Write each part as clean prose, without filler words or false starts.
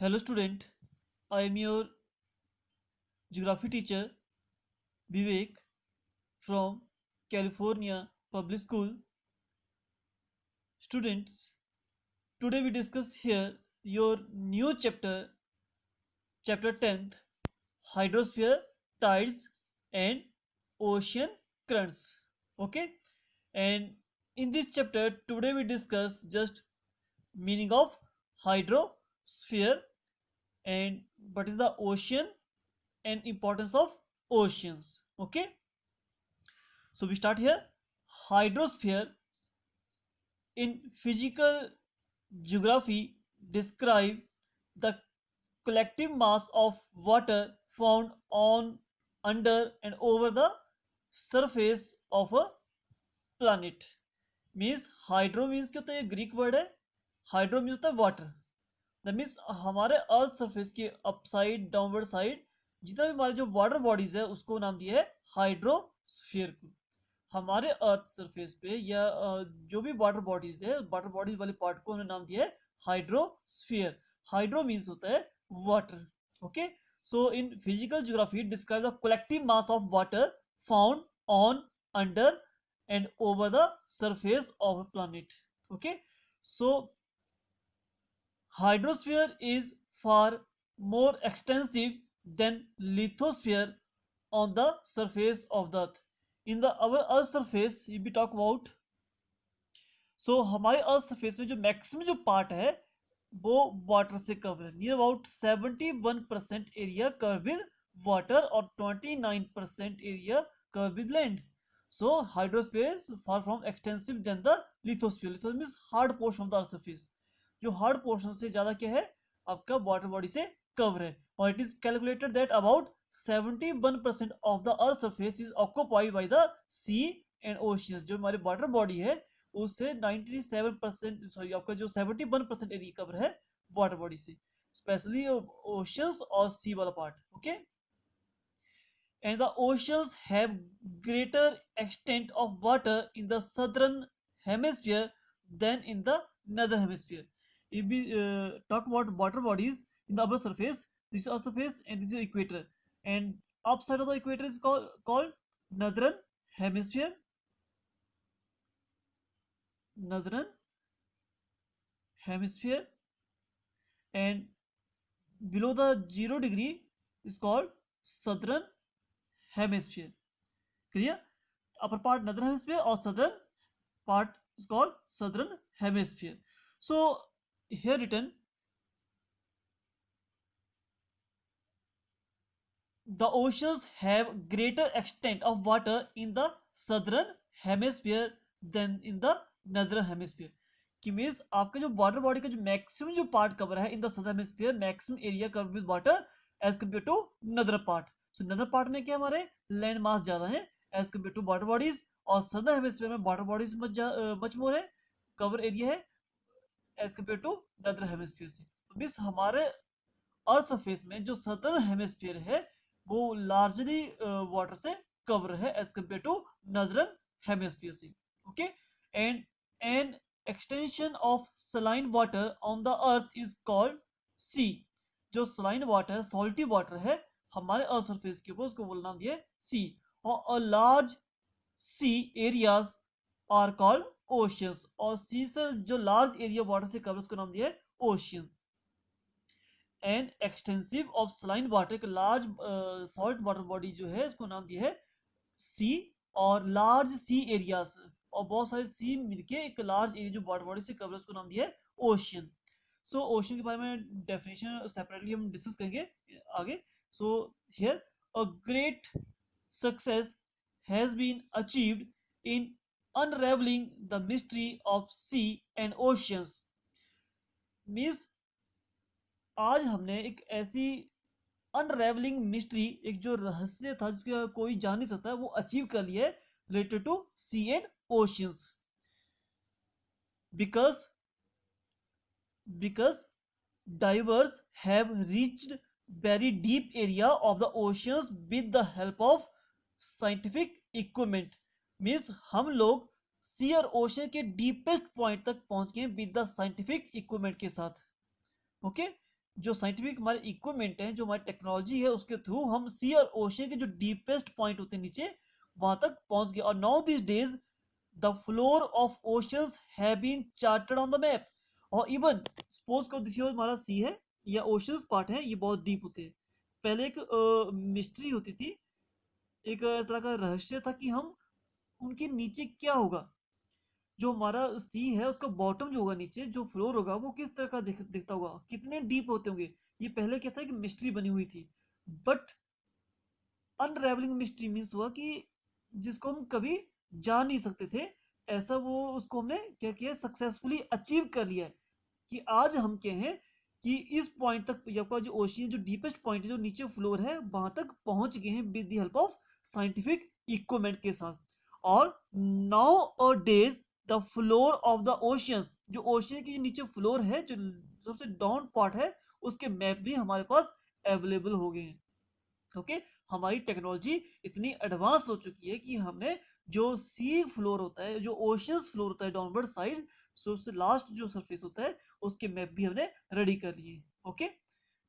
Hello student, I am your geography teacher Vivek from California Public School. Students, today we discuss here your new chapter 10th, hydrosphere, tides and ocean currents. Okay? And in this chapter today we discuss just meaning of hydrosphere and what is the ocean and importance of oceans. Okay, so we start here. Hydrosphere in physical geography describe the collective mass of water found on, under and over the surface of a planet. Means hydro means क्या होता है, Greek word है. Hydro means होता है water. That means हमारे earth surface के upside downward side जितना भी हमारे जो वाटर बॉडीज है उसको नाम दिया है हाइड्रोस्फीयर को. हमारे अर्थ सरफेस पे या जो भी वाटर बॉडीज है, वाटर बॉडीज वाले पार्ट को हमने नाम दिया है हाइड्रोस्फीयर. हाइड्रो मीन्स होता है water. Okay, so in physical geography describe the collective mass of water found on, under and over the surface of a planet. Okay, so hydrosphere is far more extensive than lithosphere on the surface of the earth. In the our earth surface if we talk about, so हमारे earth surface में जो maximum जो part है वो water से cover है. Near about 71% area cover with water और 29% area cover with land. So hydrosphere is far from extensive than the lithosphere. Lithosphere means hard portion of the earth surface. जो hard portion से ज्यादा क्या है आपका water body से cover है. और it is calculated that about 71% of the earth surface is occupied by the sea and oceans. जो हमारे water body है उससे 97% सॉरी आपका जो 71% एरिया कवर है वाटर बॉडी से, स्पेशली ओशंस और सी वाला part. Okay, and the oceans have greater extent of water in the southern hemisphere than in the northern hemisphere. If we talk about water bodies in the upper surface, this is upper surface and this is equator, and upside of the equator is called northern hemisphere. Northern hemisphere, and below the 0 degree is called southern hemisphere. Clear? Upper part northern hemisphere or southern part is called southern hemisphere. So here written, the oceans have greater extent of water in the southern hemisphere than in the northern hemisphere. कि means आपका जो water body का जो maximum जो part cover है in the southern hemisphere, maximum area cover with water as compare to other part. So northern part में क्या हमारे लैंड मास ज्यादा है as compare to water bodies, और सदर्न हेमिस्फीयर में वाटर बॉडीज मच मोर है, cover area है as compare to other hemisphere से. तो मीन्स हमारे अर्थ सरफेस में जो सदर्न हेमिस्फीयर है वो लार्जली वाटर से कवर है as compare to northern hemisphere से. Okay, and an extension of saline water on the earth is called sea. जो सलाइन वाटर है, सॉल्टी वाटर है हमारे अर्थ सरफेस के ऊपर, उसको बोलना दिया सी. और large sea areas are called oceans. और सी से जो लार्ज एरिया वाटर से कवर उसको नाम दिया है ocean. And extensive of saline water, एक लार्ज सॉल्ट वाटर बॉडी जो है इसको नाम दिया है सी. और लार्ज सी एरियाज और बहुत सारे सी मिलके एक लार्ज एरिया जो वाटर बॉडी से कवर है उसको नाम दिया है ओशियन. सो ओशियन के बारे में डेफिनेशन सेपरेटली हम डिस्कस करेंगे आगे. So here a great success has been achieved in unravelling the mystery of sea and oceans. Means आज हमने एक ऐसी अनरेवलिंग मिस्ट्री, एक जो रहस्य था जिसका कोई जान नहीं सकता, वो अचीव कर लिया है related to sea and oceans, because divers have reached very deep area of the oceans with the help of scientific equipment. means हम लोग सी और ओशन के डीपेस्ट पॉइंट तक पहुंच गए विद द साइंटिफिक इक्विपमेंट के साथ. ओके, जो साइंटिफिक हमारे इक्विपमेंट है, जो हमारी टेक्नोलॉजी है, उसके थ्रू हम सी और ओशन के जो डीपेस्ट पॉइंट होते हैं नीचे, वहां तक पहुंच गए। और now these days the floor of oceans have been charted on the map. और इवन सपोज करो दिस हमारा सी है या ओशंस पार्ट है, ये बहुत डीप होते हैं। पहले एक मिस्ट्री होती थी, एक इस तरह का रहस्य था कि हम उनके नीचे क्या होगा, जो हमारा सी है उसका बॉटम जो होगा, नीचे जो फ्लोर होगा, वो किस तरह का दिखता होगा, कितने डीप होते होंगे। ये पहले क्या था कि मिस्ट्री बनी हुई थी, बट अनरेवलिंग मिस्ट्री मीन्स हुआ कि जिसको हम कभी जान नहीं सकते थे, ऐसा वो उसको हमने क्या किया, सक्सेसफुली अचीव कर लिया है। कि आज हम क्या हैं कि इस पॉइंट तक, आपका जो ओशियन जो डीपेस्ट पॉइंट है, जो नीचे फ्लोर है, वहां तक पहुंच गए हैं with the help of scientific equipment के साथ। और नाउ और days the floor of the oceans, जो ओशियन की नीचे फ्लोर है, जो सबसे डाउन पार्ट है, उसके मैप भी हमारे पास अवेलेबल हो गए हैं। ओके, हमारी टेक्नोलॉजी इतनी एडवांस हो चुकी है कि हमने जो सी फ्लोर होता है, जो ओशियंस फ्लोर होता है डाउनवर्ड साइड, सबसे लास्ट जो सरफेस होता है, उसके मैप भी हमने रेडी कर लिए। Okay,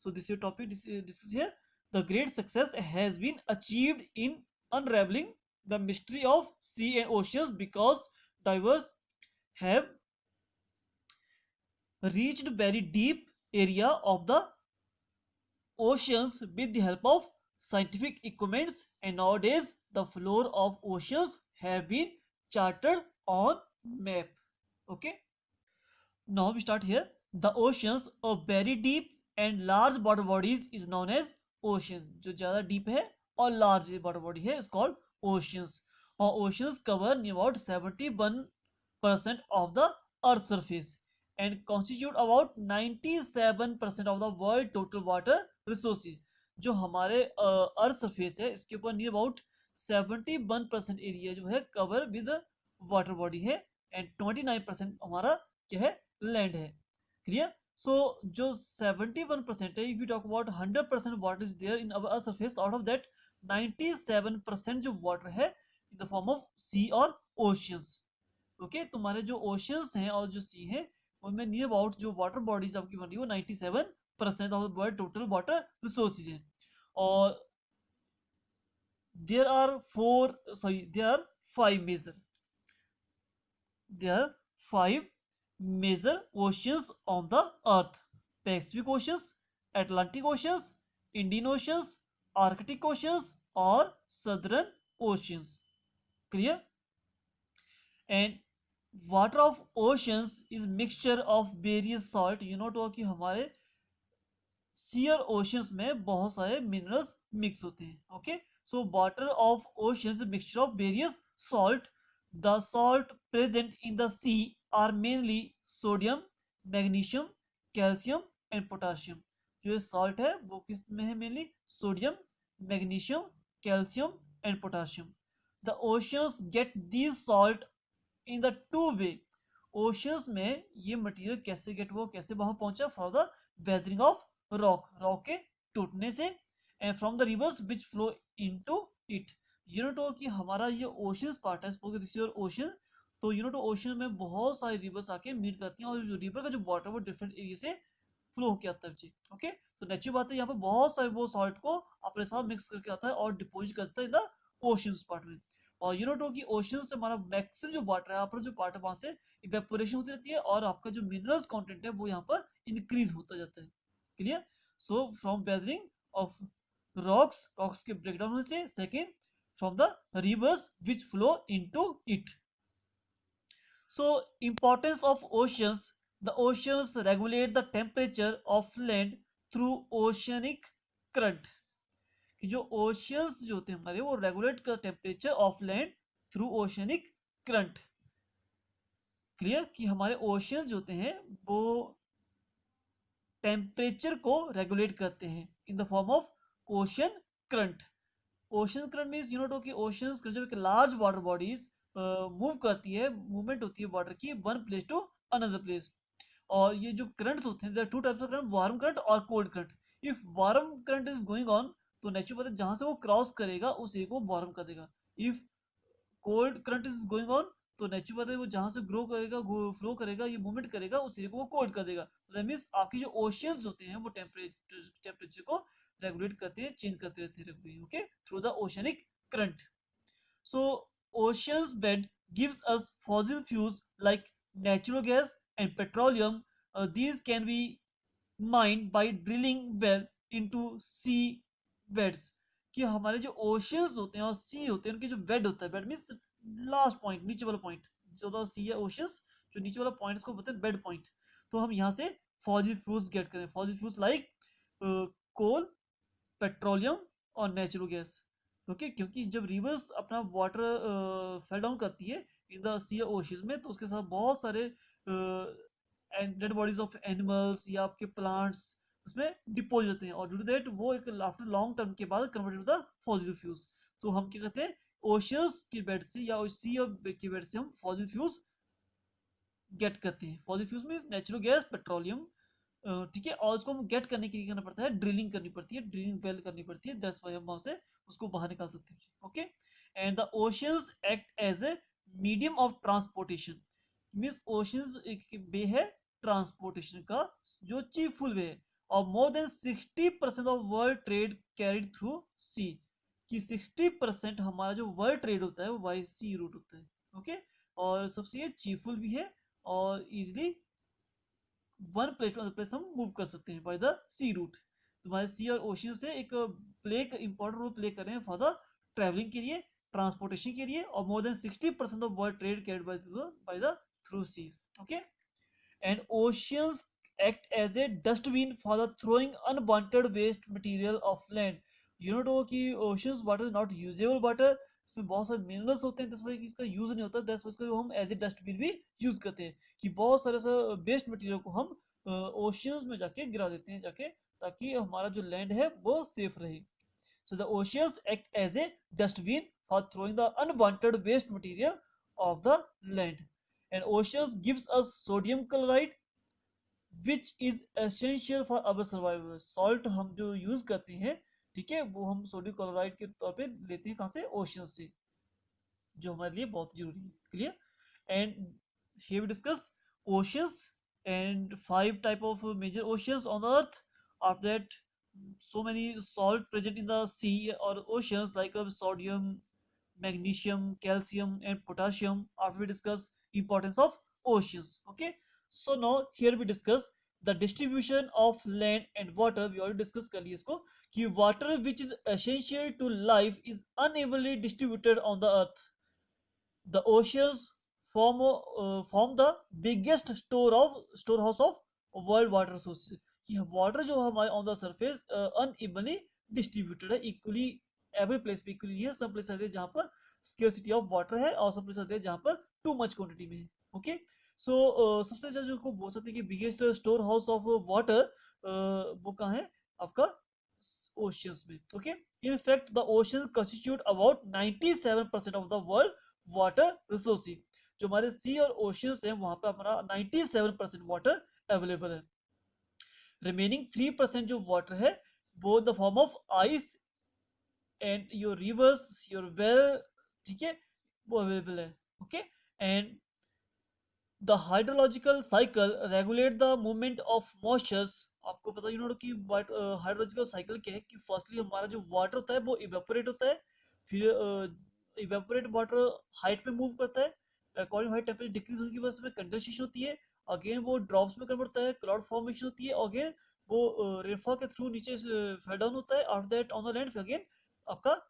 so this your topic discuss here. The great success has been achieved in unravelling the mystery of sea and oceans because divers have reached very deep area of the oceans with the help of scientific equipments, and nowadays the floor of oceans have been charted on map. Okay, now we start here. The oceans of very deep and large water bodies is known as oceans. जो ज़्यादा deep है और large water body है is called oceans. और oceans cover about 71% of the earth surface and constitute about 97% of the world total water resources. जो हमारे earth surface है, इसके ऊपर नियर अबाउट 71% एरिया जो है कवर विद वाटर बॉडी है, एंड 29% हमारा क्या है, लैंड है। क्लियर? सो जो 71% है, if you talk about 100% water is there in our earth surface, out of that 97% जो वाटर है in the form of sea और ओशियंस। ओके, तुम्हारे जो ओशियंस हैं और जो सी हैं, उनमें नियर अबाउट जो वाटर बॉडीज आपकी बनी वो 97% of the world total water resources हैं। और there are five major oceans on the earth: Pacific oceans, Atlantic oceans, Indian oceans, Arctic oceans और southern oceans. Clear? And water of oceans is mixture of various salt. You know तो कि हमारे सी और oceans में बहुत सारे minerals mix होते हैं। Okay, so water of oceans mixture of various salt. The salt present in the sea are mainly sodium, magnesium, calcium and potassium. जो ये सॉल्ट है वो किस में है, mainly sodium, magnesium, calcium and potassium. The oceans get these salt in the two way. Oceans में ये material कैसे गेट, वो कैसे वहां पहुंचा, for the weathering of rock के टूटने से, and from the reverse which flow into it. Unit हो कि हमारा ये ओशियंस पार्ट है, सपोज दिस योर ओशियन, तो यूनिट ओशियन में बहुत सारी रिवर्स आके मीट करती हैं, और जो रिवर का जो वाटर वो डिफरेंट एरिया से फ्लो होकर आता है। ओके, तो नेचुरल बात है, यहाँ पे बहुत सारे वो सॉल्ट को अपने साथ मिक्स करके आता है और डिपोजिट करता है इन द ओशियंस पार्ट में। और यूनिट हो कि ओशियन से हमारा मैक्सिमम जो वाटर है, अपना जो पार्ट है, वहां से इवेपोरेशन होती रहती है, और आपका जो मिनरल्स कंटेंट है वो यहाँ पर इंक्रीज होता जाता है। Clear? So from weathering of rocks के ब्रेकडाउन होने से, second from the reverse which flow into it. So importance of oceans. The oceans regulate the temperature of land through oceanic current. कि जो ओशियंस जो होते हैं हमारे, वो रेगुलेट कर temperature of land through oceanic current. Clear? कि हमारे ओशियंस जो होते हैं वो टेम्परेचर को रेगुलेट करते हैं in the form of ocean current. Ocean current means you know to कि ओशंस जब एक लार्ज वाटर बॉडीज मूव करती है, मूवमेंट होती है वाटर की one place to another place. और ये जो करंट्स होते हैं, there are two types of current, warm current और cold current. If warm current is going on, तो नेचुरल बात है जहां से वो क्रॉस करेगा उस एरिया को वार्म कर देगा। If cold current is going on, तो नेचुरल बात है वो जहाँ से ग्रो करेगा, फ्लो करेगा, ये मूवमेंट करेगा, उस एरिया को वो कोल्ड कर देगा। तो दैट मीन्स आपकी जो ओशियंस होते हैं वो टेम्परेचर को रेगुलेट करते हैं, चेंज करते रहते हैं regularly, okay, through the oceanic current. So ocean's bed gives us fossil fuels like natural gas and petroleum. These can be mined by drilling well into sea beds. कि हमारे जो oceans होते हैं और सी होते हैं उनके जो बेड होता है, बेड मीन्स लास्ट पॉइंट, नीचे वाला पॉइंट जो होता है सी या ओशियंस, जो नीचे वाला पॉइंट उसको बोलते हैं बेड पॉइंट। तो हम यहाँ से फॉसिल फ्यूल्स गेट करें, फॉसिल फ्यूल्स लाइक कोल, पेट्रोलियम और नेचुरल गैस। ओके, क्योंकि जब रिवर्स अपना वाटर फेल डाउन करती है इन द सी ओशियंस में, तो उसके साथ बहुत सारे डेड बॉडीज ऑफ एनिमल्स या आपके प्लांट्स उसमें डिपोज होते हैं, और ड्यू टू दैट वो एक आफ्टर लॉन्ग टर्म के बाद converted to the fossil fuels. तो हम क्या कहते हैं, ओशियंस की बेड से या सी की बेड से हम फॉसिल फ्यूल्स गेट करते हैं। Fossil fuels means natural gas, petroleum, ठीक है, और उसको हम गेट करने के लिए करना पड़ता है, ड्रिलिंग करनी पड़ती है, ड्रिलिंग वेल करनी पड़ती है, दैट्स व्हाई हम वहां से उसको बाहर निकाल सकते हैं, okay. And the oceans act as a medium of transportation, means oceans एक वे है ट्रांसपोर्टेशन का जो चीफुल वे है, और more than 60% of world trade carried through sea, कि 60% हमारा जो वर्ल्ड ट्रेड होता है वो बाई सी रूट होता है, ओके। और सबसे ये चीफुल भी है, और easily one place to other place हम मूव कर सकते हैं बाय द सी रूट। तुम्हारे सी और ओशियन से एक इंपॉर्टेंट रोल प्ले कर रहे हैं फॉर द ट्रैवलिंग के लिए, ट्रांसपोर्टेशन के लिए, और more than 60% of world trade carried by the through seas, okay. And oceans act as a dustbin for the throwing unwanted waste material of land. You know कि oceans water is not usable water, इसमें बहुत सारे minerals होते हैं, दस वजह इसका use नहीं होता, दस वजह को हम एज ए डस्टबिन भी यूज करते हैं, कि बहुत सारे वेस्ट मटेरियल को हम ओशियंस में जाके गिरा देते हैं जाके, ताकि हमारा जो लैंड है वो सेफ रहे। So the oceans act as a dustbin for throwing the unwanted waste material of the land. And oceans gives us sodium chloride which is essential for our survival. Salt हम जो use करते हैं, ठीक है, वो हम sodium chloride के तौर पे लेते हैं कहाँ से, ओशियन से, जो हमारे लिए बहुत जरूरी है, clear. And here we discuss oceans and 5 type of major oceans on earth. After that so many salt present in the sea or oceans like sodium, magnesium, calcium and potassium. After we discuss importance of oceans, okay. So now here we discuss the distribution of land and water. We already discussed कर लिए इसको, कि water which is essential to life is unevenly distributed on the earth. The oceans form the biggest storehouse of world water resources. कि water जो हमारे on the surface unevenly distributed है, equally every place पे equally है, सब place ऐसे जहाँ पर स्केर्सिटी ऑफ वाटर है, और सब प्लेस ऐसे जहाँ पर टू मच क्वांटिटी में है, ओके। सो सबसे ज्यादा जो को बोल सकते हैं कि biggest store house of water वो कहाँ है आपका, ओशियंस में, okay. In fact the oceans constitute about 97% of the world water resources. जो हमारे सी और ओशियंस हैं वहां पे हमारा 97% वाटर अवेलेबल है। रिमेनिंग 3% जो वाटर है वो the form of ice and your reverse, your well, ठीक है, वो अवेलेबल है, okay. And the hydrological cycle regulate the movement of moistures. आपको पता यू नो कि हाइड्रोलॉजिकल साइकिल क्या है, कि फर्स्टली हमारा जो वाटर होता है वो इवेपोरेट होता है, फिर इवेपोरेट वाटर हाइट पे मूव करता है, अकॉर्डिंग हाइट टेम्परेचर डिक्रीज होने की वजह से कंडेंसेशन होती है, अगेन वो ड्रॉप्स में कन्वर्ट होता है, क्लाउड फॉर्मेशन होती है, अगेन वो रेनफॉल के थ्रू नीचे फेल डाउन होता है, after that on the land, फिर अगेन आपका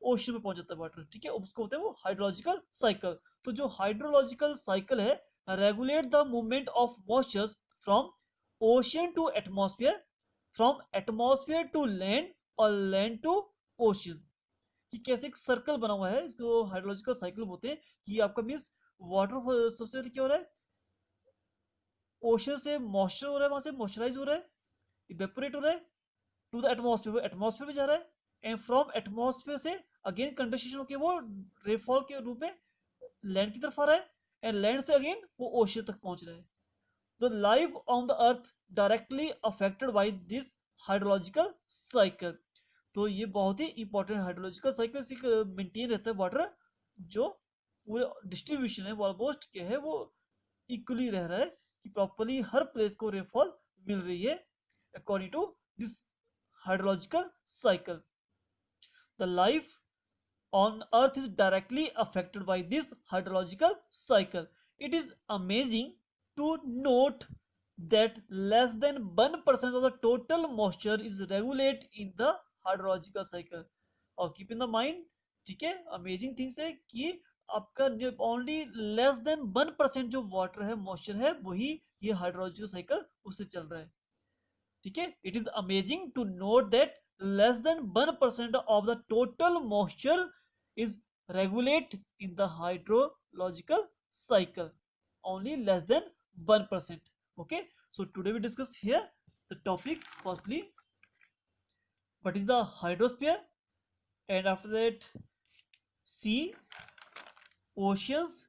ओशन में पहुंच जाता है वाटर, ठीक है, उसको होता है वो हाइड्रोलॉजिकल साइकिल। तो जो हाइड्रोलॉजिकल साइकिल है regulate the movement of moistures from ocean to atmosphere, from atmosphere to land और लैंड टू ओशियन, कि कैसे एक सर्कल बना हुआ है, इसको हाइड्रोलॉजिकल साइकिल बोलते हैं। कि आपका मीन्स वाटर सबसे पहले क्या हो रहा है, ओशन से मॉइस्चर हो रहा है, वहां से मॉइस्चराइज हो रहा है, इवेपोरेट हो रहा है टू द एटमॉस्फेयर, एटमॉस्फेयर में जा रहा है, एंड फ्रॉम एटमॉस्फेयर से अगेन कंडेंसेशन होकर वो रेनफॉल के रूप में लैंड की तरफ आ रहा है, एंड लैंड से अगेन वो ओशन तक पहुंच रहा है। The life on the earth directly affected by this hydrological cycle. तो ये बहुत ही इंपॉर्टेंट हाइड्रोलॉजिकल साइकिल मेंटेन रहता है वाटर जो पूरे डिस्ट्रीब्यूशन है वो ऑलमोस्ट क्या है, वो इक्वली रह रहा है, कि प्रॉपरली हर प्लेस को रेनफॉल मिल रही है according to this hydrological cycle. The life on earth is directly affected by this hydrological cycle. It is amazing to note that less than 1% of the total moisture is regulated in the hydrological cycle. और keep in the mind, ठीक है, amazing things है कि आपका only less than 1% जो water है, moisture है, वही ये हाइड्रोलॉजिकल साइकिल उससे चल रहा है. ठीक है, it is amazing to note that less than 1% of the total moisture is regulate in the hydrological cycle. Only less than 1%. Okay, so today we discuss here the topic. Firstly, what is the hydrosphere, and after that sea, oceans,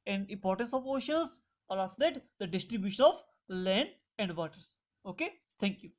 and importance of oceans, or after that the distribution of land and waters. Okay, thank you.